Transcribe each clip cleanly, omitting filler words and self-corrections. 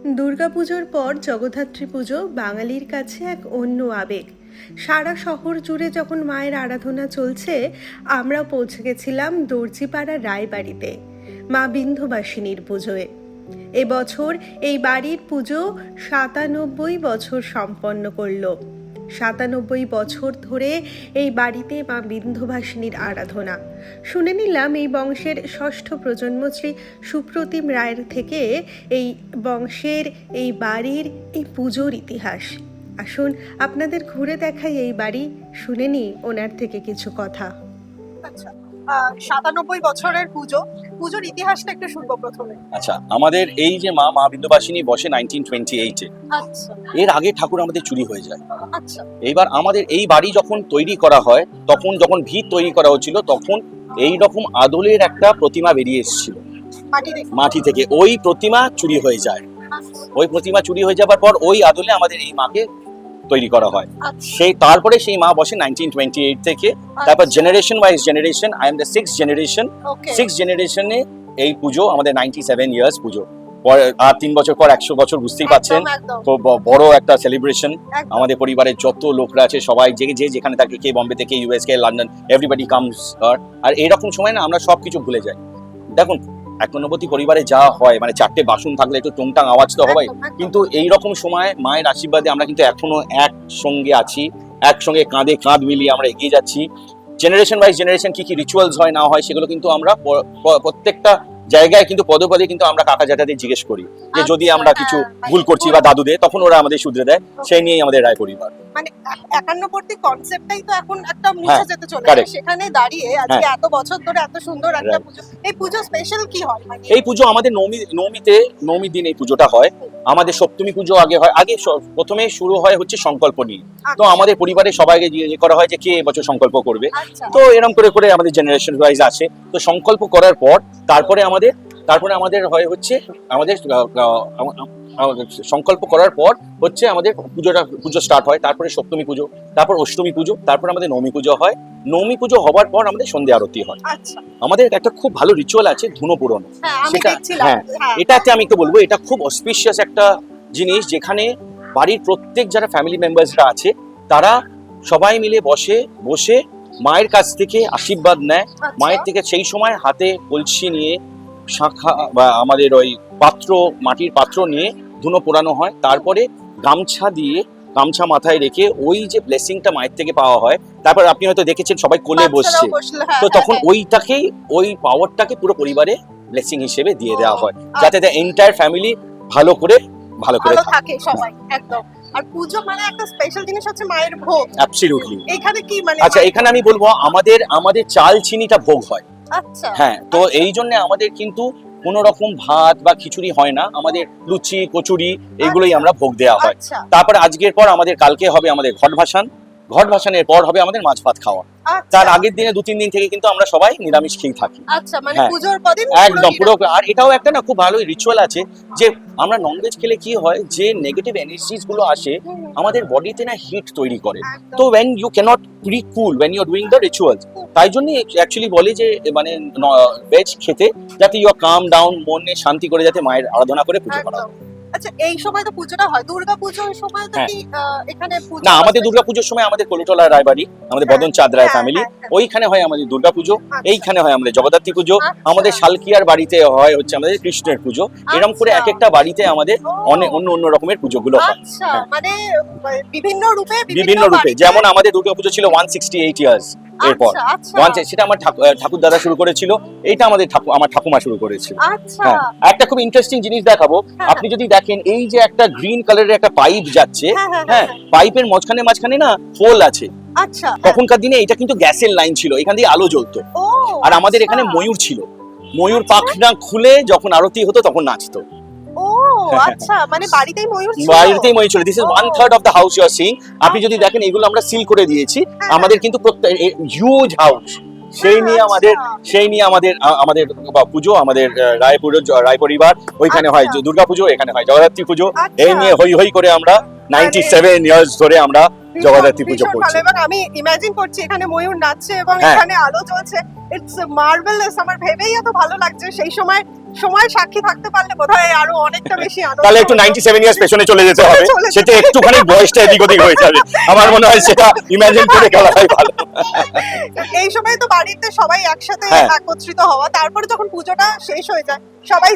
দুর্গাপুজোর পর জগদ্ধাত্রী পুজো বাঙালির কাছে এক অন্য আবেগ। সারা শহর জুড়ে যখন মায়ের আরাধনা চলছে, আমরা পৌঁছে গেছিলাম দর্জিপাড়া রায়বাড়িতে মা বিন্ধবাসিনীর পুজোয়। এবছর এই বাড়ির পুজো ৯৭ বছর সম্পন্ন করলো। ৯৭ বছর ধরে এই বাড়িতে মা বিন্ধবাসিনীর আরাধনা। শুনে নিলাম এই বংশের ষষ্ঠ প্রজন্ম শ্রী সুপ্রতিম রায়ের থেকে এই বংশের এই বাড়ির এই পুজোর ইতিহাস। আসুন আপনাদের ঘুরে দেখাই এই বাড়ি, শুনে নি ওনার থেকে কিছু কথা। আচ্ছা, ৯৭ বছরের পুজোর ইতিহাসটা একটু শুনবো প্রথমে। আচ্ছা, আমাদের এই যে মা বিন্ধবাসিনী বসে 1928-এ। আচ্ছা, এর আগে ঠাকুর আমাদের চুরি হয়ে যায়। আচ্ছা, এইবার আমাদের এই বাড়ি যখন তৈরি করা হয়, যখন ভিত তৈরি করা হচ্ছিল, তখন এই রকম আদলের একটা প্রতিমা বেরিয়ে এসেছিল মাটি থেকে। ওই প্রতিমা চুরি হয়ে যায়। ওই প্রতিমা চুরি হয়ে যাবার পর ওই আদলে আমাদের এই মাকে তৈরি করা হয়। তারপরে সেই মা বসে 1928 থেকে। তারপর generation wise generation, I am the 6th generation. 6th জেনারেশনে এই পুজো আমাদের 97 ইয়ার্স পুজো। আর 3 বছর পর 100 বছর, বুঝতেই পাচ্ছেন, খুব বড় একটা সেলিব্রেশন। আমাদের পরিবারের যত লোকরা আছে সবাই যে যেখানে থাকে, কে বম্বে থেকে, ইউএস কে, লন্ডন, এভরিবডি কামস। আর এরকম সময় না আমরা সবকিছু ভুলে যাই। দেখুন, একনবতী পরিবারে যা হয়, মানে 4টে বাসন থাকলে একটু টংটাং আওয়াজ তো হবেই, কিন্তু এইরকম সময় মায়ের আশীর্বাদে আমরা কিন্তু এখনো একসঙ্গে আছি, একসঙ্গে কাঁধে কাঁধ মিলিয়ে আমরা এগিয়ে যাচ্ছি। জেনারেশন বাই জেনারেশন কি রিচুয়ালস হয় না হয় সেগুলো কিন্তু আমরা প্রত্যেকটা জায়গায় কিন্তু পদে কিন্তু আমরা কাকা জ্যাঠাদের জিজ্ঞেস করি যে যদি আমরা কিছু ভুল করছি বা দাদুদের, তখন ওরা আমাদের শুধরে দেয়। সেই নিয়েই আমাদের রায় পরিবার। মানে একান্নবর্তী কনসেপ্টটাই তো এখন একটা মুছে যেতে চলেছে। সেখানে দাঁড়িয়ে আজকে এত বছর ধরে এত সুন্দর একটা পুজো, এই পুজো স্পেশাল কি হয়? এই পুজো আমাদের নবমী দিন এই পুজোটা হয়। আমাদের সপ্তমী পুজো আগে হয়। প্রথমে শুরু হয় হচ্ছে সংকল্প নিয়ে। তো আমাদের পরিবারের সবাইকে জিজ্ঞেস করা হয় যে কে এবছর সংকল্প করবে। তো এরকম করে আমাদের জেনারেশন ওয়াইজ আছে। তো সংকল্প করার পর তারপরে আমাদের হয় হচ্ছে সংকল্প করার পর হচ্ছে আমাদের পুজো স্টার্ট হয়। তারপরে সপ্তমী পুজো, তারপর অষ্টমী পুজো, তারপর আমাদের নবমী পুজো হয়। নবমী পুজো হওয়ার পর আমাদের সন্ধ্যা আরতি হয়। আমাদের একটা খুব ভালো রিচুয়াল আছে, ধুনো পুরনো। এটাতে আমি একটু বলবো, এটা খুব অসপিশিয়াস একটা জিনিস, যেখানে বাড়ির প্রত্যেক যারা ফ্যামিলি মেম্বার্সরা আছে তারা সবাই মিলে বসে মায়ের কাছ থেকে আশীর্বাদ নেয়। মায়ের থেকে সেই সময় হাতে কলসি নিয়ে, শাঁখা বা আমাদের ওই মাটির পাত্র নিয়ে ধুনো পোড়ানো হয়। তারপরে গামছা মাথায় রেখে ওই যে ব্লেসিংটা মায়ের থেকে পাওয়া হয়, তারপর আপনি হয়তো দেখেছেন সবাই কোলে বসছে, তো তখন ওই পাওয়ারটাকে পুরো পরিবারে ব্লেসিং হিসেবে দিয়ে দেওয়া হয়, যাতে এন্টায়ার ফ্যামিলি ভালো করে থাকে সবাই। একদম। আর পুজো মানে একটা স্পেশাল জিনিস হচ্ছে মায়ের ভোগ। অ্যাবসলিউটলি। এখানে কি মানে? আচ্ছা, এখানে আমি বলবো আমাদের চাল চিনিটা ভোগ হয়। আচ্ছা, হ্যাঁ, তো এই জন্য আমাদের কিন্তু কোনো রকম ভাত বা খিচুড়ি হয় না। আমাদের লুচি, কচুরি এগুলোই আমরা ভোগ দেওয়া হয়। তারপরে আজকের পর তালকে হবে আমাদের ঘট ভাসানের পর হবে আমাদের মাছ ভাত খাওয়া। তার আগের দিনে 2-3 দিন থেকে কিন্তু আমরা সবাই নিরামিষ খেয়ে থাকি। আচ্ছা, মানে পুজোর পরদিন একদম পুরো। আর এটাও একটা না খুব ভালো রিচুয়াল আছে যে আমরা ননভেজ খেলে কি হয়, যে নেগেটিভ এনার্জিস গুলো আসে আমাদের বডিতে না হিট তৈরি করে। তো when you cannot be cool when you are doing the rituals, তাই জন্য অ্যাকচুয়ালি বলে যে মানে ভেজ খেতে, যাতে ইউ আর কাম ডাউন, মনে শান্তি করে যাতে মায়ের আরাধনা করে পুজো করা হয়। আচ্ছা, এই সময় তো পুজোটা হয়, দুর্গাপুজোর সময় তো কি এখানে পুজো? না, আমাদের দুর্গাপুজোর সময় আমাদের কলুটোলা রায়বাড়ি, আমাদের বদন চাঁদ রায় ফ্যামিলি, ওইখানে হয় আমাদের দুর্গাপুজো। এইখানে হয় আমাদের জগদ্ধাত্রী পুজো। আমাদের শালকিয়ার বাড়িতে হয় হচ্ছে আমাদের কৃষ্ণের পুজো। এরকম করে এক একটা বাড়িতে আমাদের অন্য রকমের পুজোগুলো হয়। আচ্ছা, মানে বিভিন্ন রূপে। যেমন আমাদের দুর্গাপুজো ছিল 168 ইয়ার্স। এরপর সেটা আমার ঠাকুর দাদা শুরু করেছিল, এইটা আমার ঠাকুমা শুরু করেছিল। হ্যাঁ, একটা খুব ইন্টারেস্টিং জিনিস দেখাবো। আপনি যদি দেখেন, এই যে একটা গ্রিন কালারের একটা পাইপ যাচ্ছে, হ্যাঁ, পাইপের মাঝখানে না পোল আছে। আচ্ছা, তখনকার দিনে এটা কিন্তু গ্যাসের লাইন ছিল, এখান দিয়ে আলো জ্বলতো। আর আমাদের এখানে ময়ূর ছিল, ময়ূর পাখনা খুলে যখন আরতি হতো তখন নাচতো। আচ্ছা, মানে বাড়িতেই ময়ূর ছিল। This is 1/3 of the house you are seeing. আপনি যদি দেখেন, এগুলো আমরা সিল করে দিয়েছি। আমাদের কিন্তু হিউজ হাউস। সেই নিয়ে আমাদের পুজো, আমাদের রায় পরিবার, ওইখানে হয় দুর্গা পুজো, এখানে হয় জগদ্ধাত্রী পুজো। এই নিয়ে হই করে আমরা 97 ইয়ার্স ধরে আমরা জগদ্ধাত্রী পুজো করছি। এবং আমি ইমাজিন করছি এখানে ময়ূর নাচছে এবং এখানে আলো জ্বলছে। It's marvellous. আমার ভেবেই এত ভালো লাগছে। সেই সময় সময় সাক্ষী থাকতে পারলে বোধহয় আরো অনেকটা বেশি আনন্দ। তাহলে একটু 97 ইয়ার্স পেছনে চলে যেতে হবে, সেটা একটুখানি বয়সটা এদিক ওদিক হয়ে যাবে। আমার মনে হয় সেটা ইমাজিন করে করাটাই ভালো। এই সময় তো বাড়িতে সবাই একসাথে হ্যাঁ। একত্রিত হওয়া, তারপরে যখন পুজোটা শেষ হয়ে যায় সবাই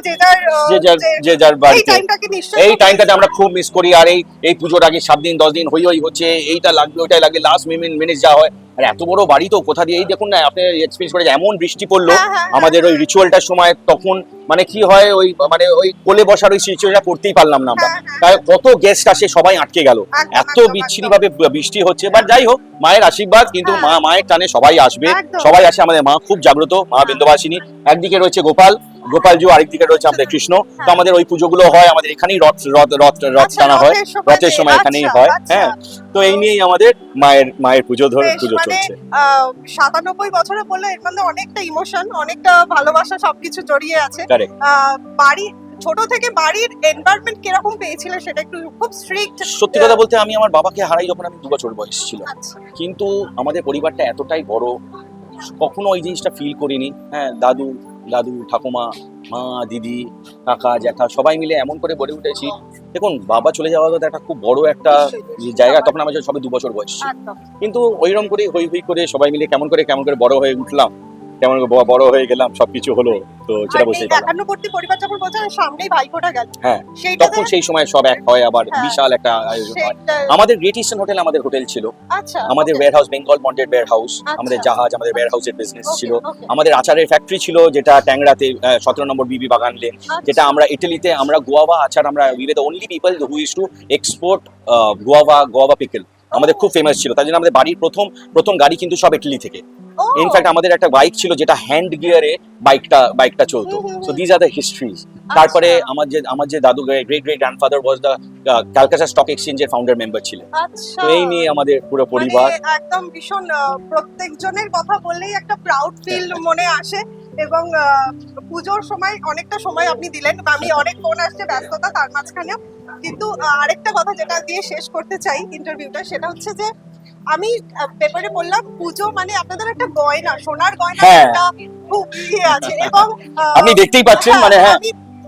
যে যার বাড়িতে এই টাইমটাকে নিশ্চয়ই এই টাইমটাতে আমরা খুব মিস করি। আর এই পুজোর আগে 7 দিন 10 দিন হই হচ্ছে, এইটা লাগবে ওইটাই লাগবে, লাস্ট মিনিট যা হয়। আর এত বড় বাড়ি তো কোথা দিয়ে, এই দেখুন না আপনি এক্সপেরিয়েন্স করে, এমন বৃষ্টি পড়লো হ্যাঁ, আমাদের ওই রিচুয়ালটার সময়, তখন মানে কি হয় ওই মানে ওই কোলে বসার ওই রিচুয়ালটা করতেই পারলাম না আমরা। তাই কত গেস্ট আসে, সবাই আটকে গেল, এত বিচ্ছিরি ভাবে বৃষ্টি হচ্ছে। বাট যাই হোক, মায়ের আশীর্বাদ, কিন্তু মায়ের টানে সবাই আসবে, সবাই আসে। আমাদের মা খুব জাগ্রত, মা বিন্দবাসিনী। একদিকে রয়েছে গোপালজি, আরেকদিকে রয়েছে আমাদের কৃষ্ণ। তো আমাদের ওই পুজোগুলো হয়, আমাদের এখানেই রথ টানা হয়, রথের সময় এখানেই হয়। হ্যাঁ, তো এই নিয়েই আমাদের মায়ের পুজো পুজো মানে চলছে। 97 বছরে বললে এর মধ্যে অনেকটা ইমোশন, অনেকটা ভালোবাসা সবকিছু জড়িয়ে আছে। Correct. বাড়ি ছোট থেকে বাড়ির এনভায়রনমেন্ট কিরকম পেয়েছিলে সেটা একটু, খুব স্ট্রিক্ট? সত্যি কথা বলতে আমি আমার বাবাকে হারাই যখন আমি 2 বছর বয়স ছিল। আচ্ছা। কিন্তু আমাদের পরিবারটা এতটাই বড়, কখনো ওই জিনিসটা ফিল করিনি। হ্যাঁ, দাদু ঠাকুমা, মা, দিদি, কাকা, জ্যাঠা সবাই মিলে এমন করে গড়ে উঠেছি। দেখুন, বাবা চলে যাওয়া তো একটা খুব বড় একটা জায়গা, তখন আমাদের সবে 2 বছর বয়স ছিল। একদম। কিন্তু ওইরকম করে হই করে সবাই মিলে কেমন করে বড় হয়ে উঠলাম, কেমন করে বড় হয়ে গেলাম, সবকিছু হলো। তো সেটা বুঝতেই পারলাম। একান্নবর্তী পরিবার যখন বলছেন সামনেই ভাইফোঁটা গেল, হ্যাঁ, সেইটা তখন সেই সময় সব এক হয়, আবার হ্যাঁ, বিশাল একটা আয়োজন হয়। আমাদের গ্রেট ইস্টার্ন হোটেল আমাদের হোটেল ছিল, আচ্ছা, আমাদের okay, warehouse Bengal bonded warehouse, আচ্ছা। আমাদের জাহাজ, আমাদের ওয়্যার হাউসের বিজনেস okay, ছিল। okay, আমাদের আচারের ফ্যাক্টরি ছিল, যেটা ট্যাংরাতে 17 নম্বর বিবি বাগান লেন, আচ্ছা। যেটা আমরা ইটালিতে আমরা গোয়াবা আচার, আমরা we were the only people who use to export guava pickle. আমাদের খুব ফেমাস ছিল, তার জন্য আমাদের বাড়ির প্রথম গাড়ি কিন্তু সব ইটালি থেকে। ও, ইনফ্যাক্ট আমাদের একটা বাইক ছিল যেটা হ্যান্ড গিয়ারে বাইকটা চলতো। So these are the histories. তারপরে আমার যে দাদু, great grandfather was the Calcutta stock এক্সচেঞ্জের ফাউন্ডার মেম্বার ছিলেন। আচ্ছা। তো এই নিয়ে আমাদের পুরো পরিবার। মানে একদম ভীষণ, প্রত্যেকজনের কথা বললেই একটা প্রাউড ফিল মনে আসে। এবং পুজোর সময় অনেকটা সময় আপনি দিলেন, আমি অনেক ফোন আসছে, ব্যস্ততা তার মাঝখানেও। কিন্তু আরেকটা কথা যেটা দিয়ে শেষ করতে চাই ইন্টারভিউটা, সেটা হচ্ছে যে আমি পেপারে বললাম পুজো মানে আপনাদের একটা গয়না, সোনার গয়না, হ্যাঁ। একটা খুব ইয়ে আছে। এবং আপনি দেখতেই পাচ্ছেন, মানে হ্যাঁ,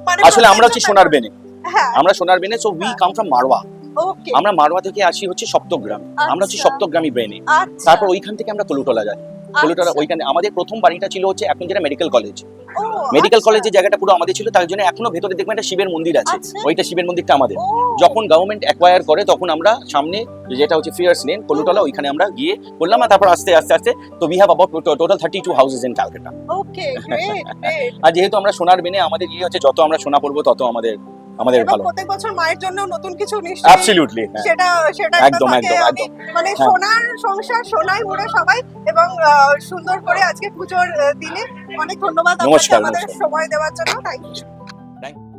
মানে আসলে আমরা হচ্ছে সোনার বেনে, হ্যাঁ, আমরা সোনার বেনে। So we come from Marwar. Okay, আমরা মারওয়া থেকে আসি হচ্ছে সপ্তগ্রাম, আমরা হচ্ছে আচ্ছা। সপ্তগ্রামী ব্রেনে। আচ্ছা, তারপর ওইখান থেকে আমরা কলুটলা যাই। কলুটলা আচ্ছা। ওইখানে আমাদের প্রথম বাড়িটা ছিল হচ্ছে এখন যেটা মেডিকেল কলেজ। ও, মেডিকেল আচ্ছা। কলেজের জায়গাটা পুরো আমাদের ছিল, তার জন্য এখনো ভেতরে দেখবেন একটা শিবের মন্দির আছে, আচ্ছা। ওইটা শিবের মন্দিরটা আমাদের। ও, যখন গভর্নমেন্ট অ্যাকোয়ার করে তখন আমরা সামনে যেটা হচ্ছে ফিয়ার্স লেন কলুটলা, ওইখানে আমরা গিয়ে করলাম। আর তারপর আস্তে তো we have about total 32 houses in Calcutta. Okay, great, great. আর যেহেতু আমরা সোনার বেনে, আমাদের ইয়ে হচ্ছে যত আমরা সোনা পড়বো তত আমাদের এবং ভালো। প্রত্যেক বছর মায়ের জন্য নতুন কিছু নিশ্চয়ই, অ্যাবসলিউটলি, সেটা একটা একদম, থাকে। একদম, আমি একদম। মানে হ্যাঁ। সোনার সংসার, সোনায় মুড়ে সবাই। এবং সুন্দর করে আজকে পুজোর দিনে অনেক ধন্যবাদ আপনাকে নমস্কার, আমাদের নমস্কার। সময় দেওয়ার জন্য। Thank you.